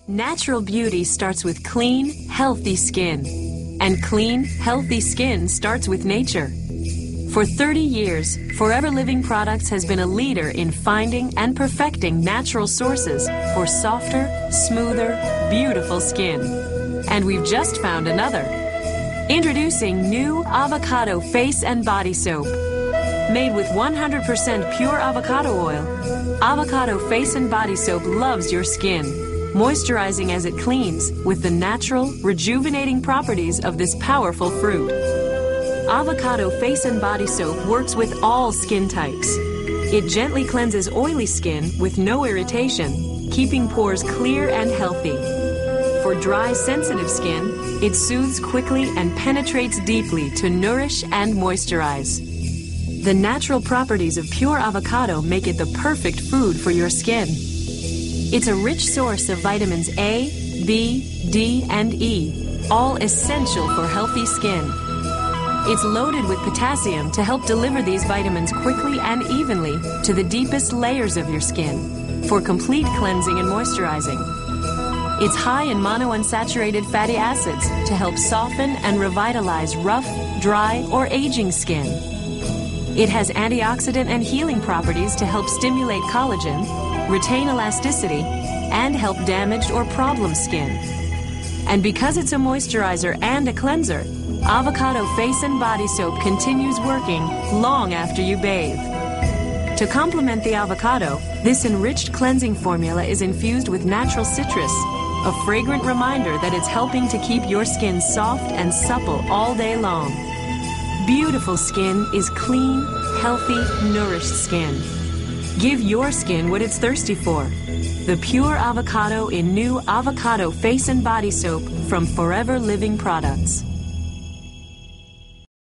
Natural beauty starts with clean, healthy skin. And clean, healthy skin starts with nature. For 30 years, Forever Living Products has been a leader in finding and perfecting natural sources for softer, smoother, beautiful skin. And we've just found another. Introducing new Avocado Face and Body Soap. Made with 100% pure avocado oil, Avocado Face and Body Soap loves your skin, moisturizing as it cleans with the natural, rejuvenating properties of this powerful fruit. Avocado Face and Body Soap works with all skin types. It gently cleanses oily skin with no irritation, keeping pores clear and healthy. For dry, sensitive skin, it soothes quickly and penetrates deeply to nourish and moisturize. The natural properties of pure avocado make it the perfect food for your skin. It's a rich source of vitamins A, B, D, and E, all essential for healthy skin. It's loaded with potassium to help deliver these vitamins quickly and evenly to the deepest layers of your skin for complete cleansing and moisturizing. It's high in monounsaturated fatty acids to help soften and revitalize rough, dry, or aging skin. It has antioxidant and healing properties to help stimulate collagen, retain elasticity, and help damaged or problem skin. And because it's a moisturizer and a cleanser, Avocado Face and Body Soap continues working long after you bathe. To complement the avocado, this enriched cleansing formula is infused with natural citrus, a fragrant reminder that it's helping to keep your skin soft and supple all day long. Beautiful skin is clean, healthy, nourished skin. Give your skin what it's thirsty for. The pure avocado in new Avocado Face and Body Soap from Forever Living Products.